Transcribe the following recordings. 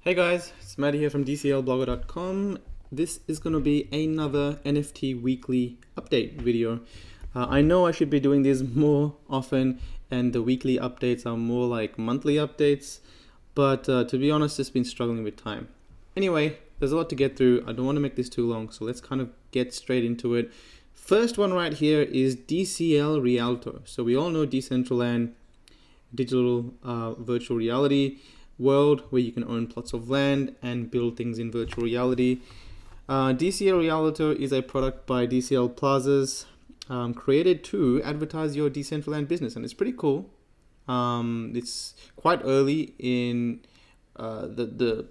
Hey guys, it's Maddie here from DCLblogger.com. This is going to be another NFT weekly update video. I know I should be doing these more often, and the weekly updates are more like monthly updates, but to be honest, just been struggling with time. Anyway, there's a lot to get through. I don't want to make this too long, so let's kind of get straight into it. First one right here is DCL Rialto. So we all know Decentraland, digital virtual reality world where you can own plots of land and build things in virtual reality. DCL Rialto is a product by DCL Plazas, created to advertise your Decentraland business, and it's pretty cool. It's quite early in the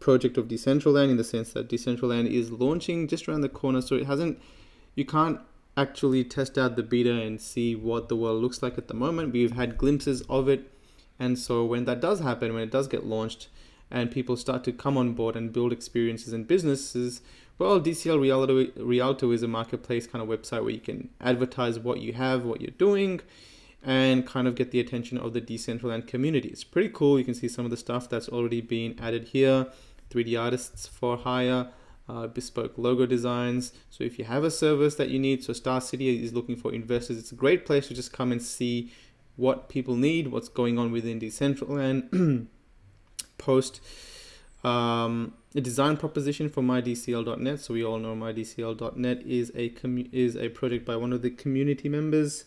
project of Decentraland, in the sense that Decentraland is launching just around the corner, so you can't actually test out the beta and see what the world looks like at the moment. We've had glimpses of it, and so when that does happen, when it does get launched and people start to come on board and build experiences and businesses, well, DCL Rialto is a marketplace kind of website where you can advertise what you have, what you're doing, and kind of get the attention of the Decentraland community. It's pretty cool. You can see some of the stuff that's already been added here. 3D artists for hire, bespoke logo designs. So if you have a service that you need, so Star City is looking for investors, it's a great place to just come and see what people need, what's going on within Decentraland. Post a design proposition for mydcl.net. So we all know mydcl.net is a project by one of the community members.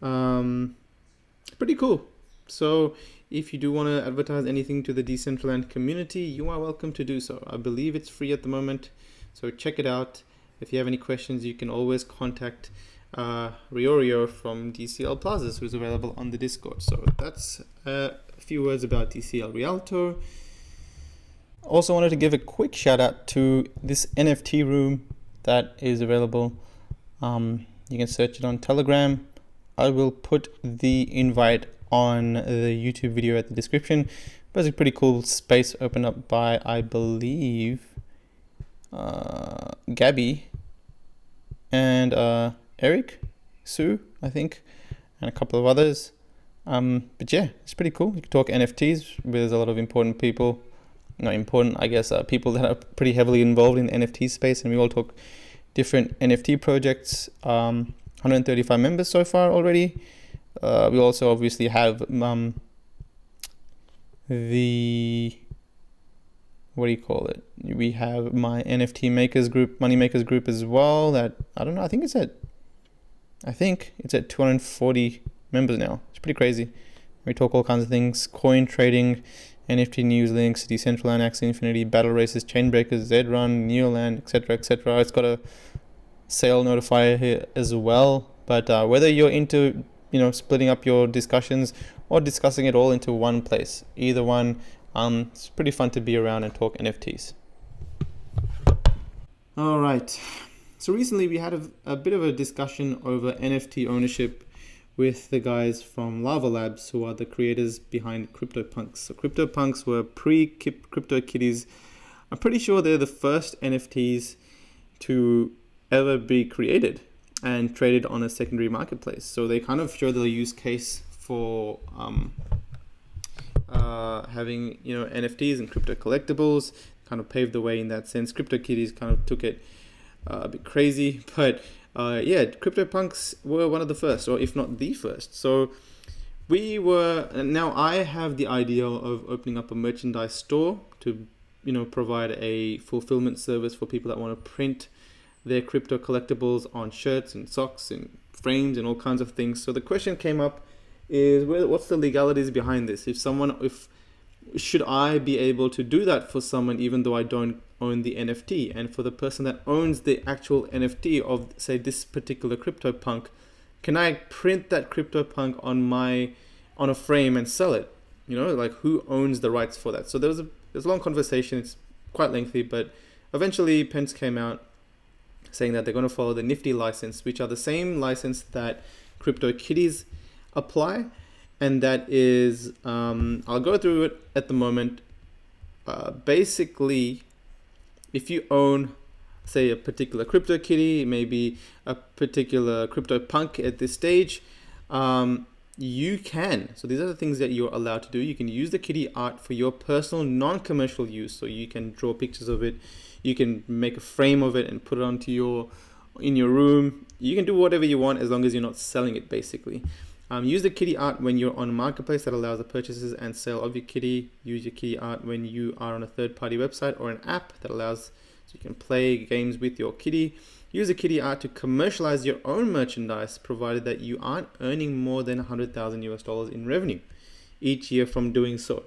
Pretty cool. So if you do want to advertise anything to the Decentraland community, you are welcome to do so. I believe it's free at the moment, so check it out. If you have any questions, you can always contact Riorio from DCL Plazas, who's available on the Discord. So that's a few words about DCL Rialto. Also wanted to give a quick shout out to this NFT room that is available. You can search it on Telegram. I will put the invite on the YouTube video at the description. But it's a pretty cool space opened up by, I believe, Gabby and Eric, Sue, I think, and a couple of others. But yeah, it's pretty cool. You can talk NFTs with a lot of important people. Not important, I guess, people that are pretty heavily involved in the NFT space, and we all talk different NFT projects. 135 members so far already. We also obviously have we have my NFT makers group, money makers group as well, that I don't know, I think it's at 240 members now. It's pretty crazy. We talk all kinds of things: coin trading, NFT news links, Decentraland, Axie Infinity, battle races, chain breakers, Zrun, Neoland, etc. It's got a sale notifier here as well. But whether you're into splitting up your discussions or discussing it all into one place, either one, it's pretty fun to be around and talk NFTs. All right, so recently we had a bit of a discussion over NFT ownership with the guys from Lava Labs, who are the creators behind CryptoPunks. So CryptoPunks were pre-CryptoKitties. I'm pretty sure they're the first NFTs to ever be created and traded on a secondary marketplace. So they kind of show the use case for having NFTs and crypto collectibles, kind of paved the way in that sense. CryptoKitties kind of took it a bit crazy, but CryptoPunks were one of the first, or if not the first. So now I have the idea of opening up a merchandise store to provide a fulfillment service for people that want to print their crypto collectibles on shirts and socks and frames and all kinds of things. So the question came up is, what's the legalities behind this? Should I be able to do that for someone even though I don't own the NFT? And for the person that owns the actual NFT of, say, this particular CryptoPunk, can I print that CryptoPunk on a frame and sell it? Like, who owns the rights for that? So there's a long conversation. It's quite lengthy, but eventually Pence came out saying that they're going to follow the Nifty license, which are the same license that CryptoKitties apply. And that is, I'll go through it at the moment. Basically, if you own, say, a particular CryptoKitty, maybe a particular CryptoPunk at this stage, you can. So these are the things that you're allowed to do. You can use the kitty art for your personal non-commercial use. So you can draw pictures of it. You can make a frame of it and put it in your room. You can do whatever you want as long as you're not selling it, basically. Use the kitty art when you're on a marketplace that allows the purchases and sale of your kitty. Use your kitty art when you are on a third-party website or an app that allows so you can play games with your kitty. Use the kitty art to commercialize your own merchandise, provided that you aren't earning more than $100,000 in revenue each year from doing so.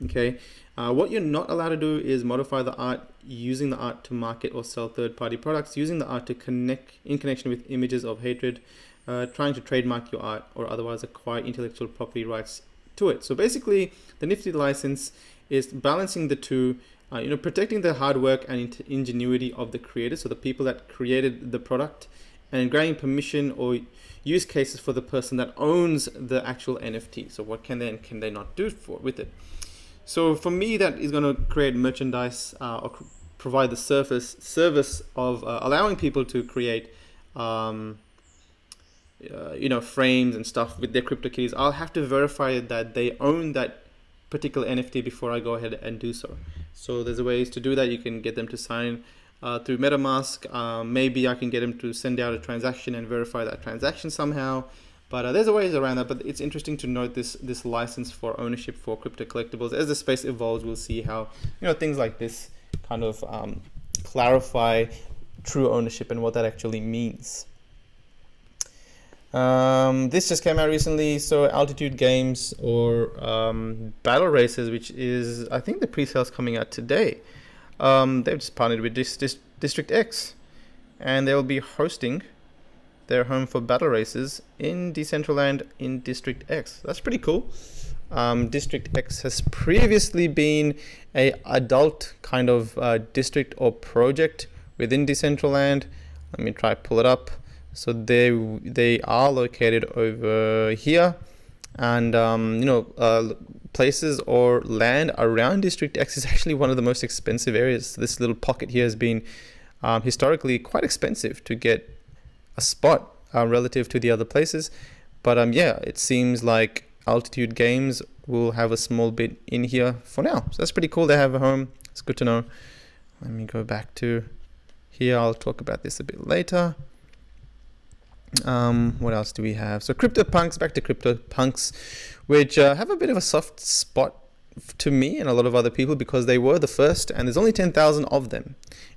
Okay. What you're not allowed to do is modify the art using the art to market or sell third-party products, using the art to connect in connection with images of hatred, trying to trademark your art or otherwise acquire intellectual property rights to it. So basically, the Nifty license is balancing the two, protecting the hard work and ingenuity of the creators, so the people that created the product, and granting permission or use cases for the person that owns the actual NFT. So what can they and can they not do with it? So for me, that is going to create merchandise or provide the service of allowing people to create frames and stuff with their CryptoKitties. I'll have to verify that they own that particular NFT before I go ahead and do so. So there's ways to do that. You can get them to sign through MetaMask. Maybe I can get them to send out a transaction and verify that transaction somehow. But there's ways around that. But it's interesting to note this license for ownership for crypto collectibles. As the space evolves, we'll see how things like this kind of clarify true ownership and what that actually means. This just came out recently. So Altitude Games or Battle Races, which is, I think the pre-sale's coming out today. They've just partnered with District X, and they'll be hosting their home for battle races in Decentraland in District X. That's pretty cool. District X has previously been a adult kind of district or project within Decentraland. Let me try pull it up. So they are located over here, and places or land around District X is actually one of the most expensive areas. This little pocket here has been historically quite expensive to get a spot relative to the other places. But it seems like Altitude Games will have a small bit in here for now. So that's pretty cool. They have a home. It's good to know. Let me go back to here. I'll talk about this a bit later. What else do we have? So CryptoPunks, back to CryptoPunks, which have a bit of a soft spot to me and a lot of other people because they were the first, and there's only 10,000 of them.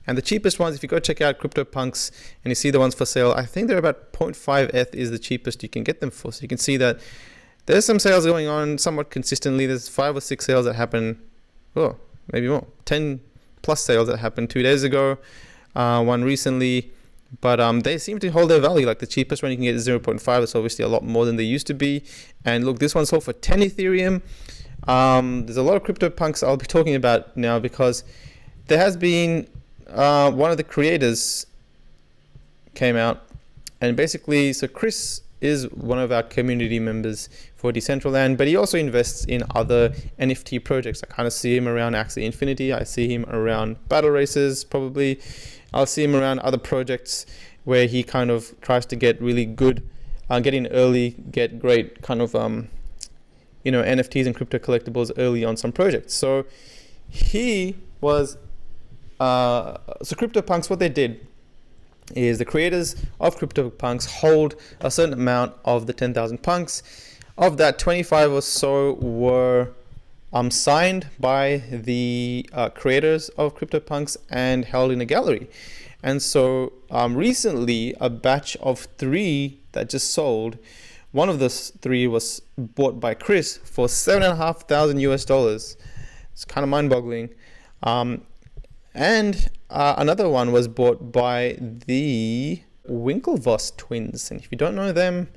And the cheapest ones, if you go check out CryptoPunks and you see the ones for sale, I think they're about 0.5 ETH is the cheapest you can get them for. So you can see that there's some sales going on somewhat consistently. There's 5 or 6 sales that happen, maybe more, 10 plus sales that happened 2 days ago, one recently. But they seem to hold their value. Like the cheapest one you can get is 0.5. That's obviously a lot more than they used to be. And look, this one sold for 10 Ethereum. There's a lot of CryptoPunks I'll be talking about now because there has been one of the creators came out, and basically, so Chris is one of our community members for Decentraland, but he also invests in other NFT projects. I kind of see him around Axie Infinity. I see him around Battle Races, probably. I'll see him around other projects where he kind of tries to get really good, get in early, get great kind of, NFTs and crypto collectibles early on some projects. So he was, so CryptoPunks, what they did is the creators of CryptoPunks hold a certain amount of the 10,000 punks. Of that, 25 or so were signed by the creators of CryptoPunks and held in a gallery. And so recently, a batch of 3 that just sold, one of the 3 was bought by Chris for $7,500 US. It's kind of mind-boggling. And another one was bought by the Winklevoss twins. And if you don't know them,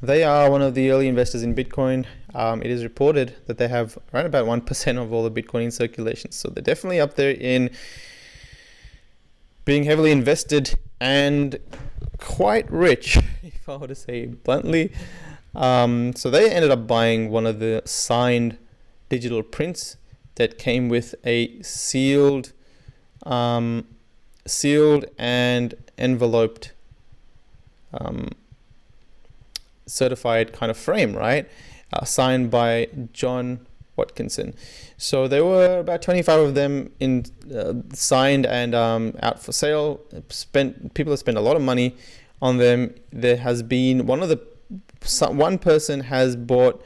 they are one of the early investors in Bitcoin. It is reported that they have around about 1% of all the Bitcoin in circulation. So they're definitely up there in being heavily invested and quite rich, if I were to say bluntly. So they ended up buying one of the signed digital prints that came with a sealed and enveloped certified kind of frame, right? Signed by John Watkinson. So there were about 25 of them in signed and out for sale. People have spent a lot of money on them. There has been one person has bought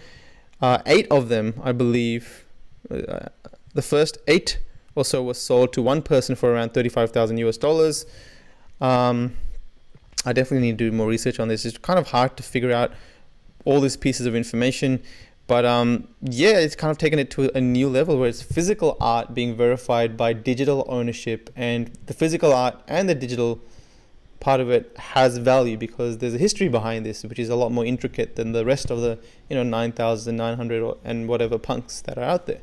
8 of them, I believe. The first 8 or so was sold to one person for around $35,000 US. I definitely need to do more research on this. It's kind of hard to figure out all these pieces of information, but yeah, it's kind of taken it to a new level where it's physical art being verified by digital ownership, and the physical art and the digital part of it has value because there's a history behind this, which is a lot more intricate than the rest of the 9,900 and whatever punks that are out there.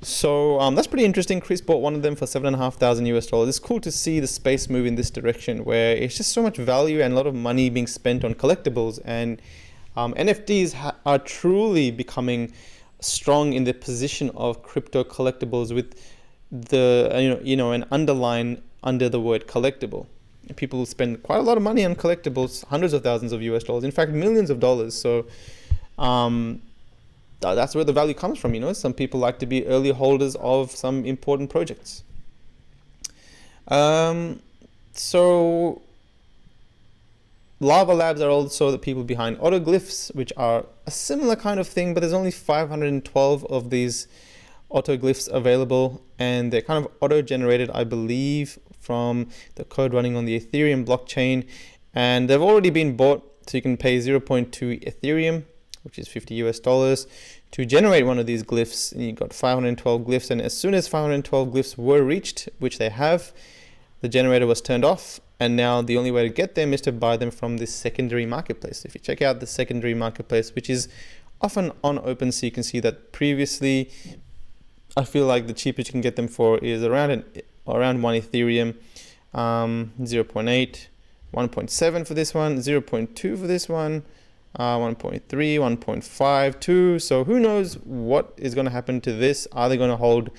So that's pretty interesting. Chris bought one of them for $7,500 US. It's cool to see the space move in this direction where it's just so much value and a lot of money being spent on collectibles, and NFTs are truly becoming strong in the position of crypto collectibles with the an underline under the word collectible. People spend quite a lot of money on collectibles, hundreds of thousands of US dollars, in fact millions of dollars. So that's where the value comes from. Some people like to be early holders of some important projects. So Lava Labs are also the people behind Autoglyphs, which are a similar kind of thing, but there's only 512 of these autoglyphs available, and they're kind of auto-generated, I believe, from the code running on the Ethereum blockchain, and they've already been bought, so you can pay 0.2 Ethereum, which is $50 US, to generate one of these glyphs. And you got 512 glyphs, and as soon as 512 glyphs were reached, which they have, the generator was turned off, and now the only way to get them is to buy them from this secondary marketplace. If you check out the secondary marketplace, which is often on OpenSea, you can see that previously, I feel like the cheapest you can get them for is around 1 Ethereum, 0.8, 1.7 for this one, 0.2 for this one, 1.3, 1.5, 2. So who knows what is going to happen to this? Are they going to hold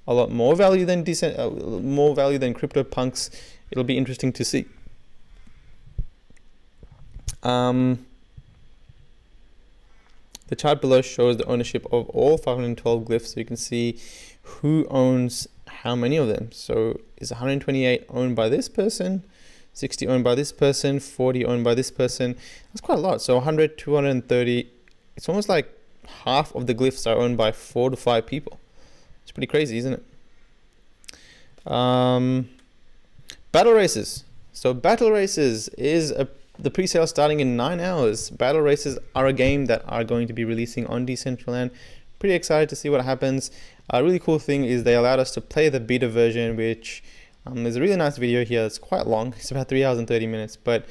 a lot more value than CryptoPunks? It'll be interesting to see. The chart below shows the ownership of all 512 glyphs, so you can see who owns how many of them. So is 128 owned by this person, 60 owned by this person, 40 owned by this person? That's quite a lot. So 100, 230, it's almost like half of the glyphs are owned by 4 to 5 people. It's pretty crazy, isn't it? Battle races. So battle races is the pre-sale starting in 9 hours. Battle races are a game that are going to be releasing on Decentraland. Pretty excited to see what happens. A really cool thing is they allowed us to play the beta version, which there's a really nice video here. It's quite long. It's about 3 hours and 30 minutes. But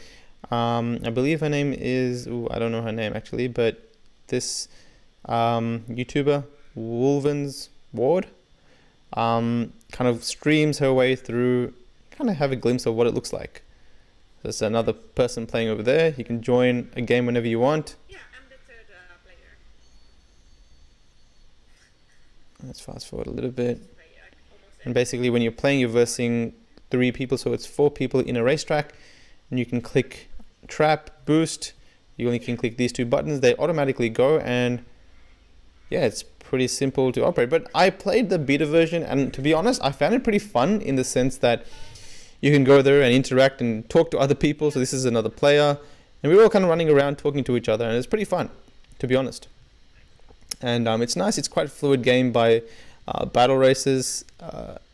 I believe her name is, I don't know her name actually, but this YouTuber, Wolven's Ward, kind of streams her way through, kind of have a glimpse of what it looks like. There's another person playing over there. You can join a game whenever you want. Yeah, I'm the third player. Let's fast forward a little bit. And basically when you're playing, you're versing 3 people, so it's 4 people in a racetrack, and you can click trap, boost. You only can click these 2 buttons. They automatically go, and yeah, it's pretty simple to operate. But I played the beta version, and to be honest, I found it pretty fun in the sense that you can go there and interact and talk to other people. So this is another player, and we were all kind of running around talking to each other, and it's pretty fun, to be honest. And it's nice. It's quite a fluid game by Battle Races,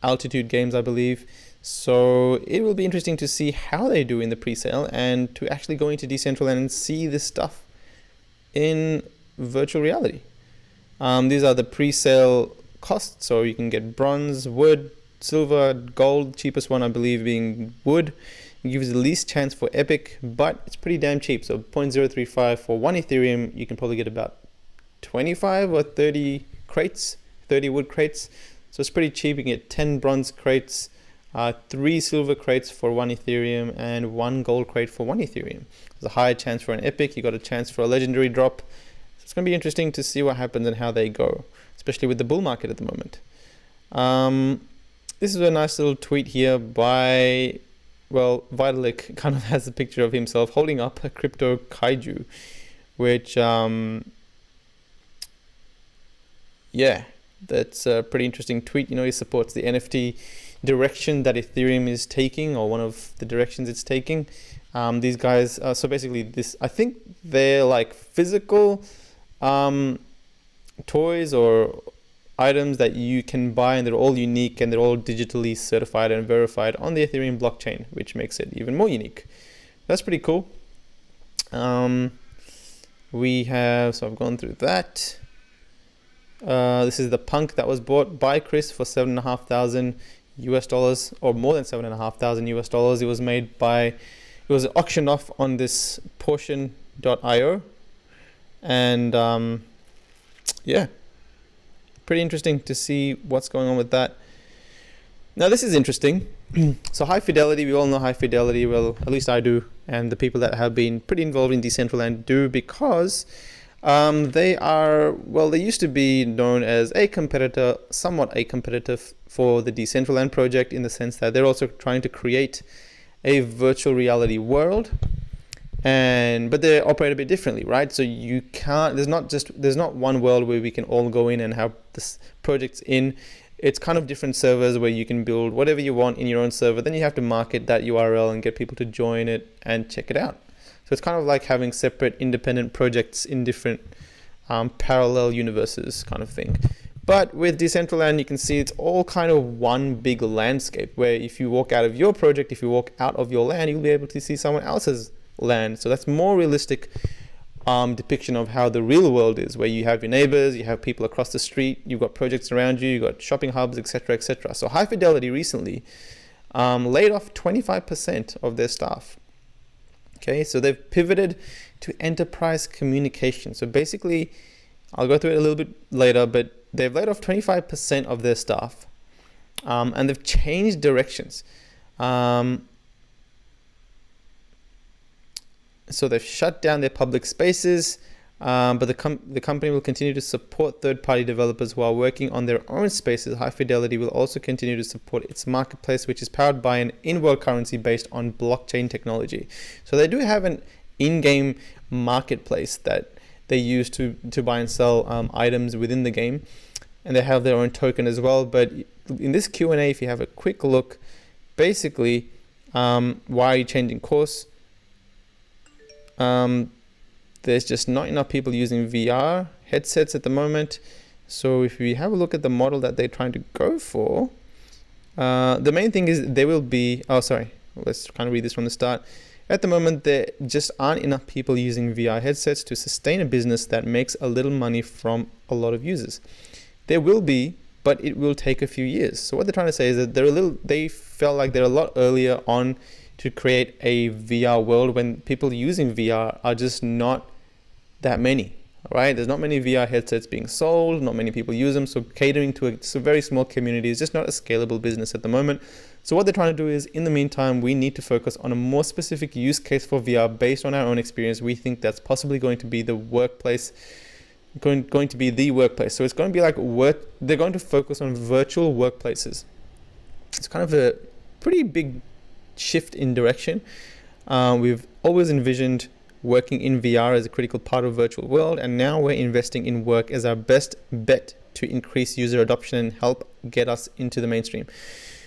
Altitude Games, I believe. So it will be interesting to see how they do in the pre-sale and to actually go into Decentraland and see this stuff in virtual reality. These are the pre-sale costs. So you can get bronze, wood, silver, gold, cheapest one I believe being wood. It gives the least chance for epic, but it's pretty damn cheap. So 0.035 for 1 Ethereum, you can probably get about 25 or 30 crates, 30 wood crates. So it's pretty cheap. You can get 10 bronze crates, 3 silver crates for 1 Ethereum, and 1 gold crate for 1 Ethereum. There's a higher chance for an epic. You got a chance for a legendary drop. So it's going to be interesting to see what happens and how they go, especially with the bull market at the moment. This is a nice little tweet here by, well, Vitalik kind of has a picture of himself holding up a crypto kaiju, which yeah, that's a pretty interesting tweet. He supports the NFT direction that Ethereum is taking, or one of the directions it's taking. These guys, so basically I think they're like physical toys or items that you can buy, and they're all unique and they're all digitally certified and verified on the Ethereum blockchain, which makes it even more unique. That's pretty cool. We have, so I've gone through that. This is the punk that was bought by Chris for $7,500 or more than $7,500. It was auctioned off on this portion.io, and yeah, pretty interesting to see what's going on with that. Now this is interesting. So high fidelity, we all know high fidelity. Well, at least I do, and the people that have been pretty involved in Decentraland do, because they used to be known as a competitor, somewhat a competitor for the Decentraland project, in the sense that they're also trying to create a virtual reality world, but they operate a bit differently, right? So you can't, there's not one world where we can all go in and have this projects in. It's kind of different servers where you can build whatever you want in your own server. Then you have to market that URL and get people to join it and check it out. So it's kind of like having separate independent projects in different parallel universes kind of thing. But with Decentraland, you can see it's all kind of one big landscape, where if you walk out of your project, if you walk out of your land, you'll be able to see someone else's land. So that's more realistic depiction of how the real world is, where you have your neighbors, you have people across the street, you've got projects around you, you've got shopping hubs, etc., etc. So High Fidelity recently laid off 25% of their staff. Okay, so they've pivoted to enterprise communication. So basically, I'll go through it a little bit later, but they've laid off 25% of their staff, and they've changed directions. So they've shut down their public spaces, but the company will continue to support third-party developers while working on their own spaces. High Fidelity will also continue to support its marketplace, which is powered by an in-world currency based on blockchain technology. So they do have an in-game marketplace that they use to buy and sell items within the game, and they have their own token as well. But in this Q&A, if you have a quick look, basically, why are you changing course? There's just not enough people using VR headsets at the moment. So if we have a look at the model that they're trying to go for, the main thing is there will be, let's kind of read this from the start. At the moment, there just aren't enough people using VR headsets to sustain a business that makes a little money from a lot of users. There will be, but it will take a few years. So what they're trying to say is that they felt like they're a lot earlier on to create a VR world, when people using VR are just not that many, right? There's not many VR headsets being sold, not many people use them. So catering to a very small community is just not a scalable business at the moment. So what they're trying to do is, in the meantime, we need to focus on a more specific use case for VR based on our own experience. We think that's possibly going to be the workplace, going to be the workplace. So it's going to be like they're going to focus on virtual workplaces. It's kind of a pretty big shift in direction. We've always envisioned working in VR as a critical part of virtual world, and now we're investing in work as our best bet to increase user adoption and help get us into the mainstream.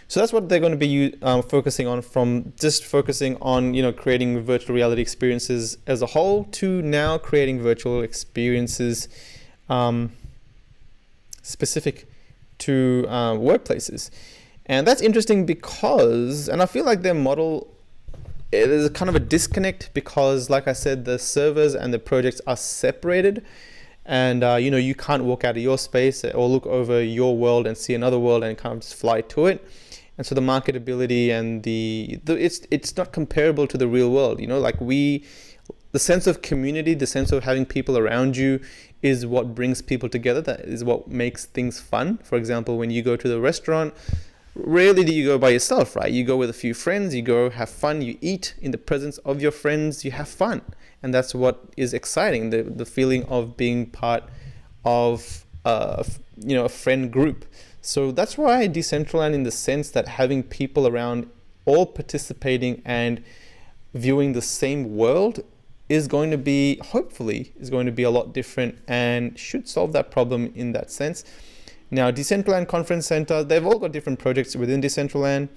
So that's what they're going to be focusing on, from just focusing on creating virtual reality experiences as a whole, to now creating virtual experiences specific to workplaces. And that's interesting because, and I feel like their model, there's a kind of a disconnect, because like I said, the servers and the projects are separated, and you can't walk out of your space or look over your world and see another world and kind of just fly to it. And so the marketability and it's not comparable to the real world. The sense of community, the sense of having people around you is what brings people together. That is what makes things fun. For example, when you go to the restaurant, rarely do you go by yourself, right? You go with a few friends, you go have fun, you eat in the presence of your friends, you have fun. And that's what is exciting, the feeling of being part of a friend group. So that's why Decentraland, in the sense that having people around all participating and viewing the same world, is going to be, hopefully, is going to be a lot different and should solve that problem in that sense. Now, Decentraland Conference Center, they've all got different projects within Decentraland,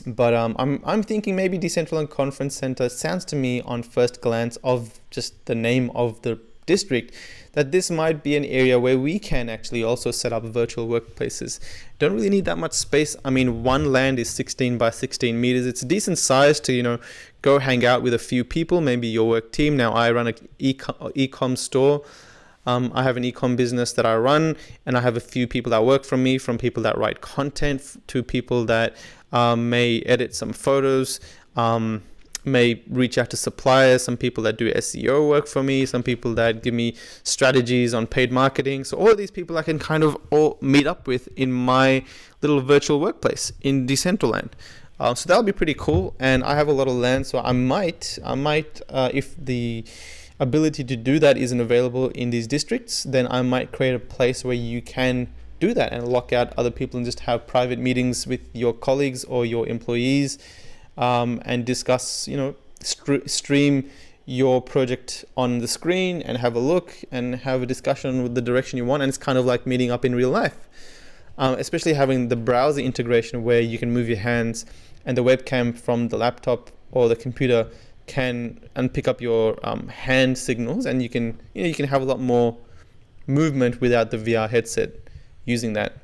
but I'm thinking maybe Decentraland Conference Center sounds to me on first glance of just the name of the district that this might be an area where we can actually also set up virtual workplaces. Don't really need that much space. I mean, one land is 16 by 16 meters. It's a decent size to, you know, go hang out with a few people, maybe your work team. Now, I run an e-com store. I have an e-com business that I run, and I have a few people that work for me, from people that write content to people that may edit some photos, may reach out to suppliers, some people that do SEO work for me, some people that give me strategies on paid marketing. So all of these people I can kind of all meet up with in my little virtual workplace in Decentraland. So that'll be pretty cool. And I have a lot of land, so I might, if the ability to do that isn't available in these districts, then I might create a place where you can do that and lock out other people and just have private meetings with your colleagues or your employees, and discuss, you know, stream your project on the screen and have a look and have a discussion with the direction you want. And it's kind of like meeting up in real life, especially having the browser integration where you can move your hands and the webcam from the laptop or the computer can pick up your hand signals, and you can have a lot more movement without the VR headset using that.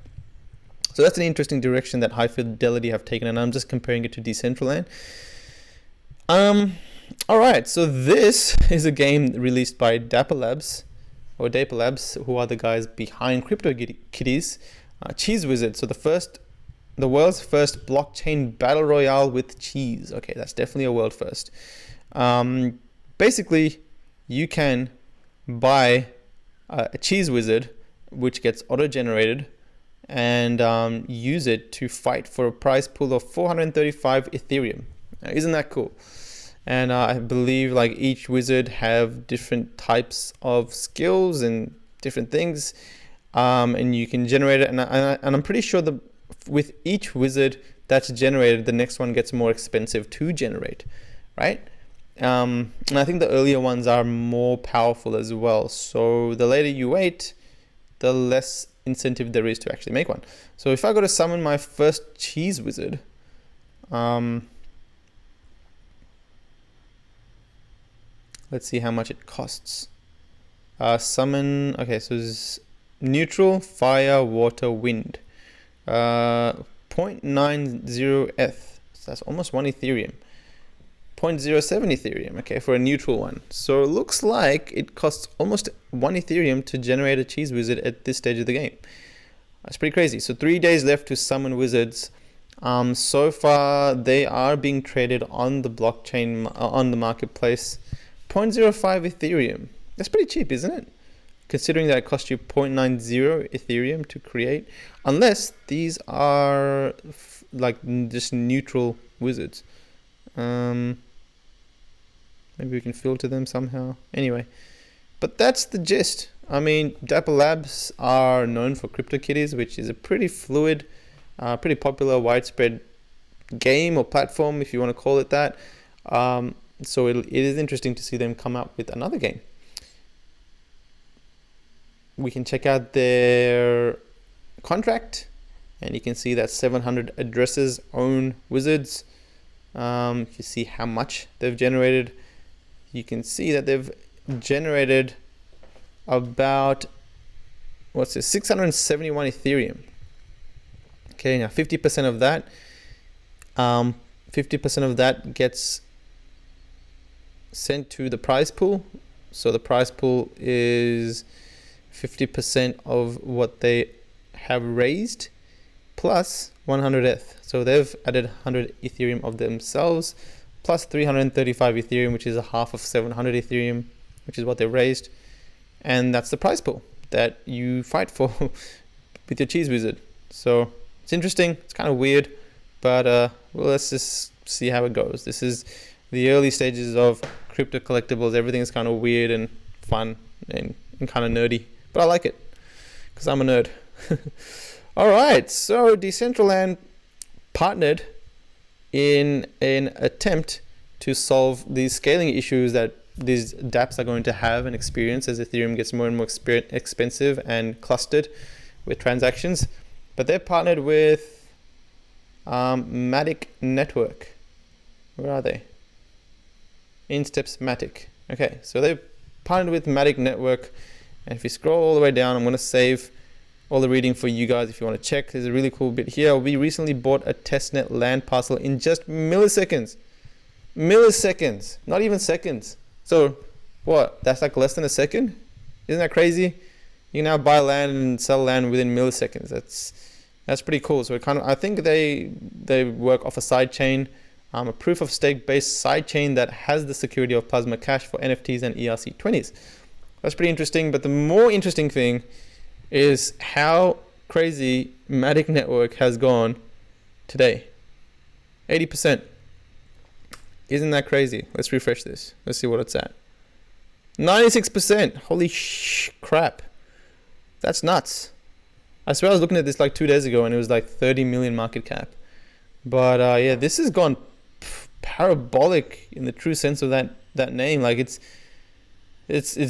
So that's an interesting direction that High Fidelity have taken, and I'm just comparing it to Decentraland. All right, so this is a game released by Dapper Labs, who are the guys behind CryptoKitties, Cheese Wizard. So the world's first blockchain battle royale with cheese. Okay, that's definitely a world first. Basically, you can buy a cheese wizard, which gets auto-generated, and use it to fight for a prize pool of 435 Ethereum. Now, isn't that cool? And I believe like each wizard have different types of skills and different things, and you can generate it. And I'm pretty sure that with each wizard that's generated, the next one gets more expensive to generate, right? And I think the earlier ones are more powerful as well. So the later you wait, the less incentive there is to actually make one. So if I go to summon my first cheese wizard, let's see how much it costs. Summon, okay, so it's neutral, fire, water, wind. 0.90 ETH, so that's almost 1 Ethereum. 0.07 Ethereum, okay, for a neutral one. So it looks like it costs almost 1 Ethereum to generate a cheese wizard at this stage of the game. That's pretty crazy. So 3 days left to summon wizards. So far, they are being traded on the blockchain, on the marketplace. 0.05 Ethereum. That's pretty cheap, isn't it? Considering that it cost you 0.90 Ethereum to create. Unless these are like just neutral wizards. Maybe we can filter them somehow. Anyway, but that's the gist. I mean, Dapper Labs are known for CryptoKitties, which is a pretty fluid, pretty popular, widespread game or platform, if you want to call it that. So it is interesting to see them come up with another game. We can check out their contract, and you can see that 700 addresses own wizards. If you see how much they've generated, you can see that they've generated about, what's this, 671 Ethereum. Okay, now 50% of that, 50% of that gets sent to the prize pool. So the prize pool is 50% of what they have raised plus 100 ETH. So they've added 100 Ethereum of themselves plus 335 Ethereum, which is a half of 700 Ethereum, which is what they raised. And that's the prize pool that you fight for with your cheese wizard. So it's interesting. It's kind of weird, but well, let's just see how it goes. This is the early stages of crypto collectibles. Everything is kind of weird and fun and kind of nerdy, but I like it because I'm a nerd. All right, so Decentraland partnered in an attempt to solve these scaling issues that these dApps are going to have an experience as Ethereum gets more and more expensive and clustered with transactions. But they're partnered with Matic Network. Where are they? InSteps Matic. Okay, so they've partnered with Matic Network. And if you scroll all the way down, I'm going to save all the reading for you guys if you want to check. There's a really cool bit here. We recently bought a testnet land parcel in just milliseconds. Milliseconds, not even seconds. So what? That's like less than a second? Isn't that crazy? You can now buy land and sell land within milliseconds. That's pretty cool. So I think they work off a side chain, a proof of stake based side chain that has the security of Plasma Cash for NFTs and ERC20s. That's pretty interesting. But the more interesting thing is how crazy Matic Network has gone today. 80%. Isn't that crazy? Let's refresh this. Let's see what it's at. 96%. Holy crap. That's nuts. I swear I was looking at this like 2 days ago and it was like 30 million market cap. But yeah, this has gone parabolic in the true sense of that name. Like it's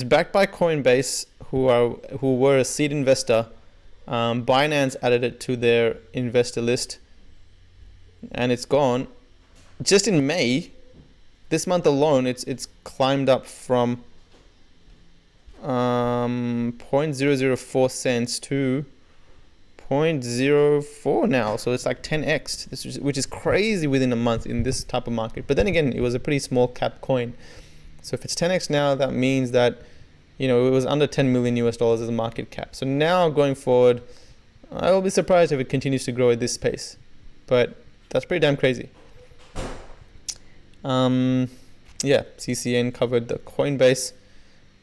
backed by Coinbase, who were a seed investor. Binance added it to their investor list, and it's gone. Just in May, this month alone, it's climbed up from 0.004 cents to 0.04 now. So it's like 10x, which is crazy within a month in this type of market. But then again, it was a pretty small cap coin. So if it's 10x now, that means that, it was under $10 million as a market cap. So now going forward, I will be surprised if it continues to grow at this pace. But that's pretty damn crazy. Yeah, CCN covered the Coinbase.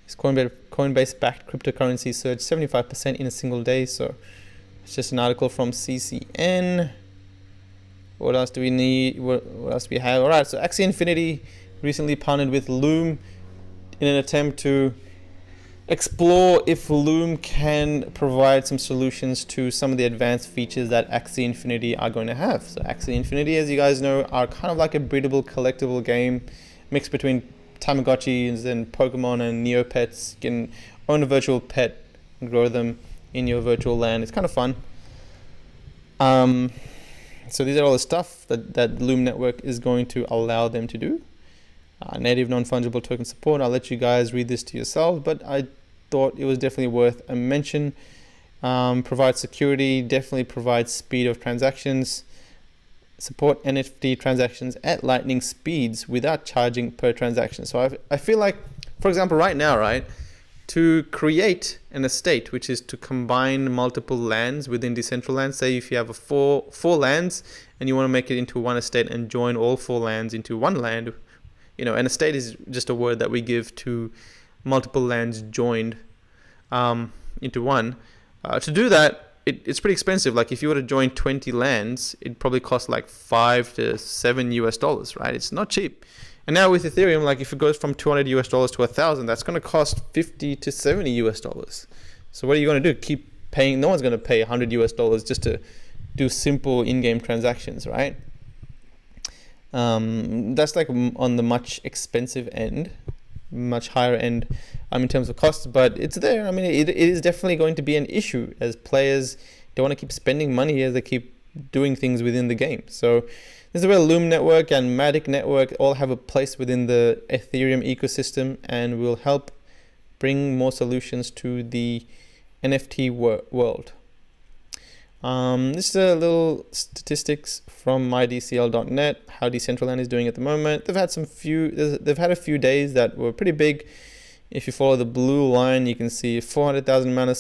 This Coinbase-backed cryptocurrency surged 75% in a single day. So it's just an article from CCN. What else do we need? What else do we have? All right, so Axie Infinity recently partnered with Loom in an attempt to explore if Loom can provide some solutions to some of the advanced features that Axie Infinity are going to have. So Axie Infinity, as you guys know, are kind of like a breedable collectible game mixed between Tamagotchis and Pokemon and Neopets. You can own a virtual pet and grow them in your virtual land. It's kind of fun. So these are all the stuff that Loom Network is going to allow them to do. Native non-fungible token support. I'll let you guys read this to yourselves, but I thought it was definitely worth a mention. Provide security, definitely provides speed of transactions, support NFT transactions at lightning speeds without charging per transaction. So I feel like, for example, right now, right, to create an estate, which is to combine multiple lands within Decentraland. Say if you have four lands and you want to make it into one estate and join all 4 lands into one land. An estate is just a word that we give to multiple lands joined into one. To do that, it's pretty expensive. Like if you were to join 20 lands, it'd probably cost like $5 to $7, right? It's not cheap. And now with Ethereum, like if it goes from $200 to $1,000, that's going to cost $50 to $70. So what are you going to do? Keep paying? No one's going to pay $100 just to do simple in-game transactions, right? That's like on the much expensive end, much higher end in terms of costs, but it's there. I mean, it is definitely going to be an issue as players don't want to keep spending money as they keep doing things within the game. So this is where Loom Network and Matic Network all have a place within the Ethereum ecosystem and will help bring more solutions to the NFT world. This is a little statistics from mydcl.net, how Decentraland is doing at the moment. They've had a few days that were pretty big. If you follow the blue line, you can see 400,000 mana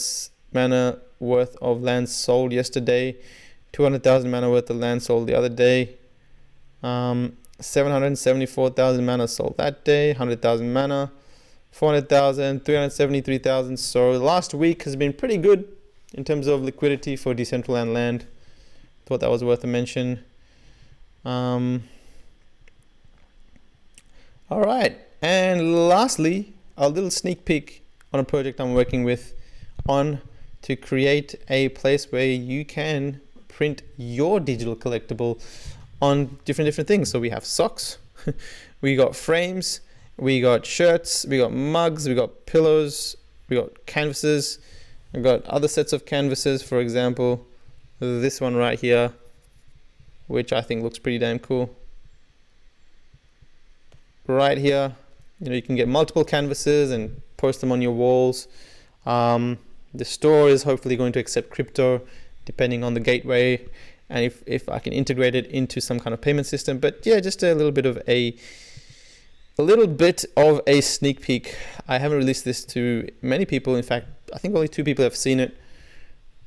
worth of land sold yesterday, 200,000 mana worth of land sold the other day, 774,000 mana sold that day, 100,000 mana, 400,000, 373,000. So last week has been pretty good in terms of liquidity for Decentraland land. Thought that was worth a mention. All right, and lastly, a little sneak peek on a project I'm working with to create a place where you can print your digital collectible on different things. So we have socks, we got frames, we got shirts, we got mugs, we got pillows, we got canvases, we got other sets of canvases, for example, this one right here, which I think looks pretty damn cool. Right here, you can get multiple canvases and post them on your walls. The store is hopefully going to accept crypto depending on the gateway, and if I can integrate it into some kind of payment system. But yeah, just a little bit of a sneak peek. I haven't released this to many people. In fact, I think only 2 people have seen it.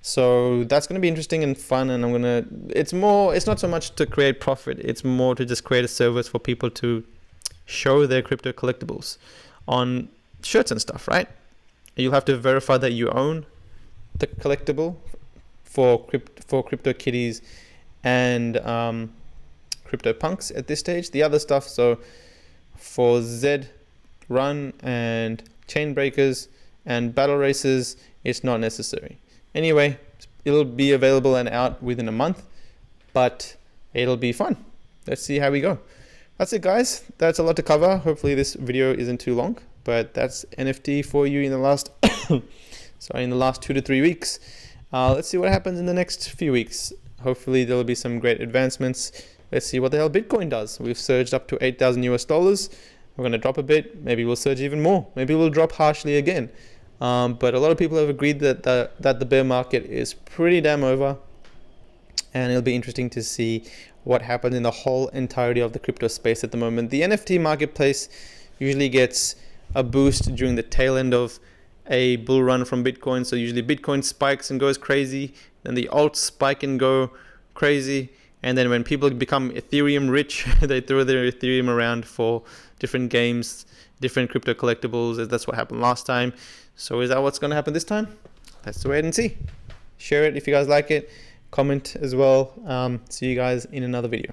So that's going to be interesting and fun, and it's not so much to create profit, it's more to just create a service for people to show their crypto collectibles on shirts and stuff, right? You'll have to verify that you own the collectible for crypto kitties and crypto punks at this stage. The other stuff, so for Zed run and chain breakers and battle races, it's not necessary. Anyway, it'll be available and out within a month, but it'll be fun. Let's see how we go. That's it, guys. That's a lot to cover. Hopefully this video isn't too long, but that's NFT for you in the last in the last 2 to 3 weeks. Let's see what happens in the next few weeks. Hopefully there'll be some great advancements. Let's see what the hell Bitcoin does. We've surged up to $8,000 US. We're going to drop a bit. Maybe we'll surge even more. Maybe we'll drop harshly again. But a lot of people have agreed that the bear market is pretty damn over, and it'll be interesting to see what happens in the whole entirety of the crypto space at the moment. The NFT marketplace usually gets a boost during the tail end of a bull run from Bitcoin. So usually Bitcoin spikes and goes crazy, then the alts spike and go crazy, and then when people become Ethereum rich, they throw their Ethereum around for different games, different crypto collectibles. That's what happened last time. So is that what's going to happen this time? Let's wait and see. Share it if you guys like it. Comment as well. See you guys in another video.